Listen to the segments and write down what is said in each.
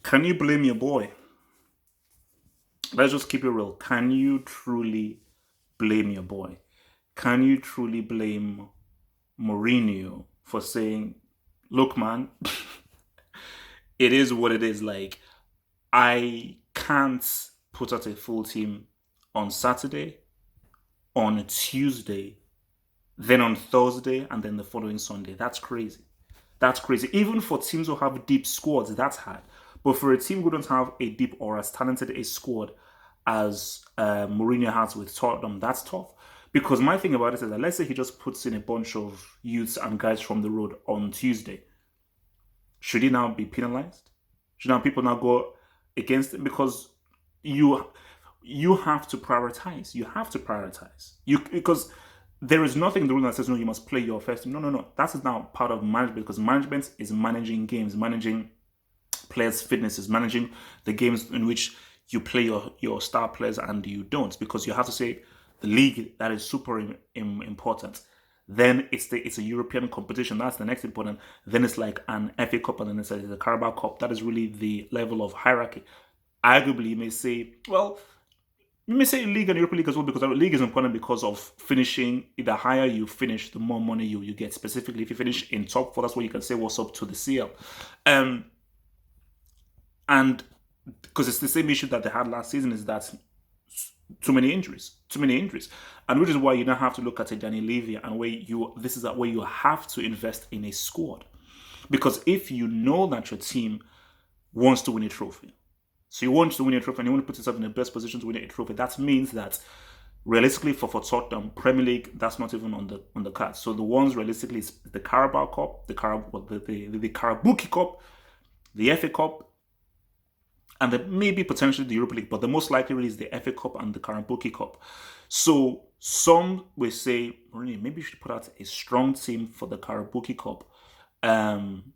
Can you blame your boy? Let's just keep it real. Can you truly blame your boy? Can you truly blame Mourinho for saying, look, man, it is what it is. Like, I can't put out a full team on Saturday, on Tuesday, then on Thursday, and then the following Sunday. That's crazy. That's crazy. Even for teams who have deep squads, that's hard. But for a team who don't have a deep or as talented a squad as Mourinho has with Tottenham, that's tough. Because my thing about it is that let's say he just puts in a bunch of youths and guys from the road on Tuesday. Should he now be penalized? Should now people now go against him? Because you you have to prioritize. You have to prioritize. You because there is nothing in the rule that says no, you must play your first team. No, no, no. That is now part of management because management is managing games, managing players' fitnesses, managing the games in which you play your star players and you don't, because you have to say the league that is super important. Then it's a European competition. That's the next important. Then it's like an FA Cup and then it's the Carabao Cup. That is really the level of hierarchy. Arguably, you may say, well, you may say league and Europa League as well because the league is important because of finishing. The higher you finish, the more money you get. Specifically, if you finish in top four, that's where you can say what's up to the CL. And because it's the same issue that they had last season is that too many injuries, and which is why you now have to look at a Danny Levy and where this is where you have to invest in a squad, because if you know that your team wants to win a trophy, so you want to win a trophy and you want to put yourself in the best position to win a trophy, that means that realistically for Tottenham Premier League, that's not even on the card. So the ones realistically is the Carabao Cup, the Karabuki Cup, the FA Cup, and maybe potentially the Europa League, but the most likely really is the FA Cup and the Karabuki Cup. So some will say, maybe you should put out a strong team for the Karabuki Cup, um,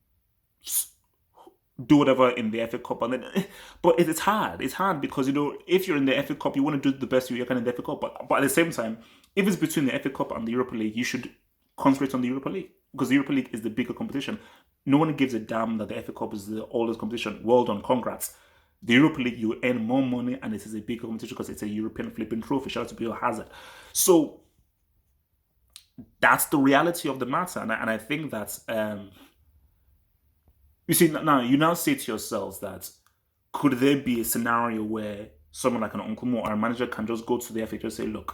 do whatever in the FA Cup, and then, but it's hard. It's hard because if you're in the FA Cup, you want to do the best you can in the FA Cup, but at the same time, if it's between the FA Cup and the Europa League, you should concentrate on the Europa League because the Europa League is the bigger competition. No one gives a damn that the FA Cup is the oldest competition. Well done, congrats. The Europa League, you earn more money and it is a bigger competition because it's a European flipping trophy. Shout out to Bill Hazard. So that's the reality of the matter. And I think that, you see, now you now say to yourselves that could there be a scenario where someone like an Uncle Mo or a manager can just go to the FA and say, look,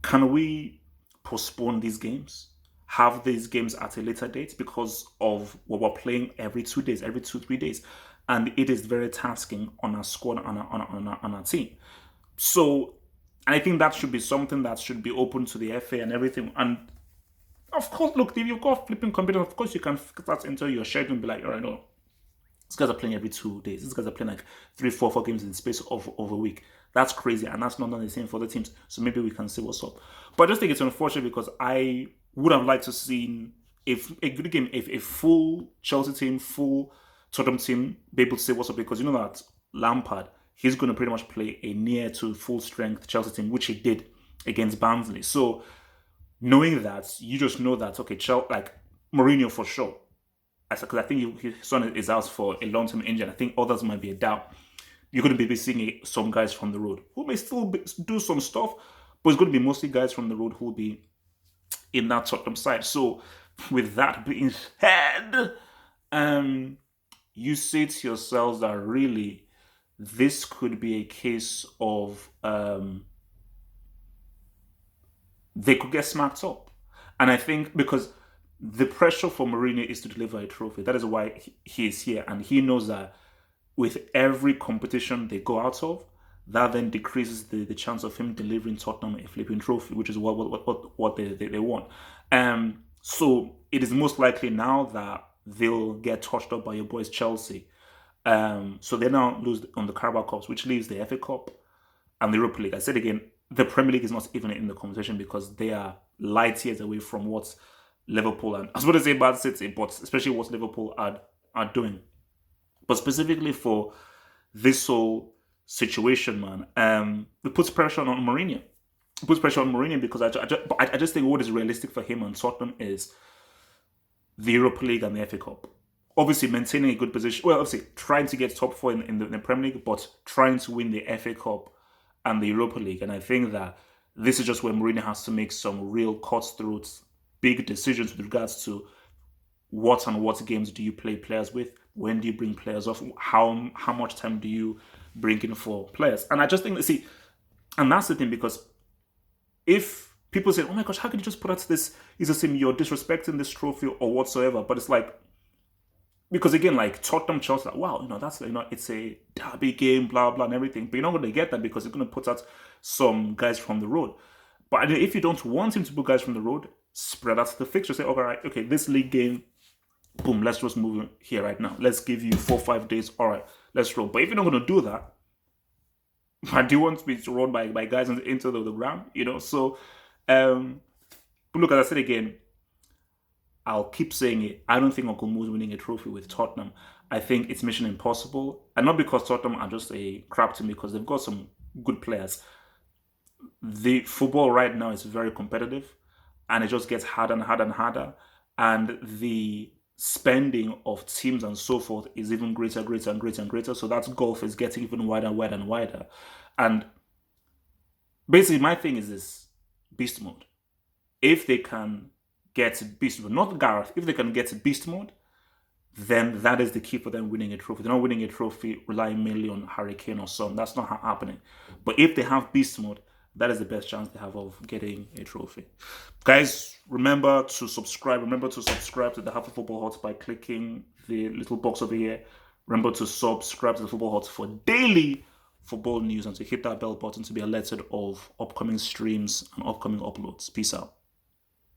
can we postpone these games? Have these games at a later date because of what we're playing every 2 days, every 3 days. And it is very tasking on our squad, on our team. So, and I think that should be something that should be open to the FA and everything. And of course, look, if you've got flipping computers, of course you can fit that into your schedule and be like, all right, no, these guys are playing every 2 days. These guys are playing like 3, 4 games in the space of a week. That's crazy, and that's not the same for the teams. So maybe we can see what's up. But I just think it's unfortunate because I would have liked to see if a good game, if a full Chelsea team, full Tottenham team be able to say what's up, because you know that Lampard, he's going to pretty much play a near to full strength Chelsea team, which he did against Barnsley. So knowing that, you just know that okay, like Mourinho for sure, because I think his son is out for a long term injury. I think others might be a doubt. You're going to be seeing some guys from the road who may still do some stuff, but it's going to be mostly guys from the road who will be in that Tottenham side. So with that being said, you say to yourselves that really this could be a case of they could get smacked up. And I think because the pressure for Mourinho is to deliver a trophy, that is why he is here. And he knows that with every competition they go out of, that then decreases the chance of him delivering Tottenham a flipping trophy, which is what they want. So it is most likely now that they'll get touched up by your boys Chelsea. So they now lose on the Carabao Cups, which leaves the FA Cup and the Europa League. I said again, the Premier League is not even in the competition because they are light years away from what Liverpool and I was going to say Man City, but especially what Liverpool are doing. But specifically for this whole situation, man, it puts pressure on Mourinho. It puts pressure on Mourinho because I just think what is realistic for him and Tottenham is the Europa League and the FA Cup. obviously maintaining a good position. Well, obviously trying to get top four in the Premier League, but trying to win the FA Cup and the Europa League. And I think that this is just where Mourinho has to make some real cutthroat, big decisions with regards to what and what games do you play players with? When do you bring players off? How much time do you bring in for players? And I just think, see, and that's the thing, because if people say, oh my gosh, how can you just put out this? It's the same, you're disrespecting this trophy or whatsoever. But it's like, because again, like Tottenham, Chelsea, like, wow, that's, it's a derby game, blah, blah, and everything. But you're not going to get that because you're going to put out some guys from the road. But if you don't want him to put guys from the road, spread out the fixture. Say, all right, okay, this league game, boom, let's just move here right now. Let's give you 4 or 5 days. All right, let's roll. But if you're not going to do that, I do want me to run by guys into the ground, So, but look, as I said again, I'll keep saying it. I don't think Uncle Mo's winning a trophy with Tottenham. I think it's mission impossible. And not because Tottenham are just a crap team, because they've got some good players. The football right now is very competitive, and it just gets harder and harder and harder. And the spending of teams and so forth is even greater and greater. So that gulf is getting even wider and wider. And basically, my thing is this: beast mode. If they can get beast mode, not Gareth, if they can get beast mode, then that is the key for them winning a trophy. They're not winning a trophy relying mainly on Hurricane or Son. That's not happening. But if they have beast mode, that is the best chance they have of getting a trophy. Guys, remember to subscribe. Remember to subscribe to the Half of Football Hot by clicking the little box over here. Remember to subscribe to the Football Hot for daily football news and to hit that bell button to be alerted of upcoming streams and upcoming uploads. Peace out.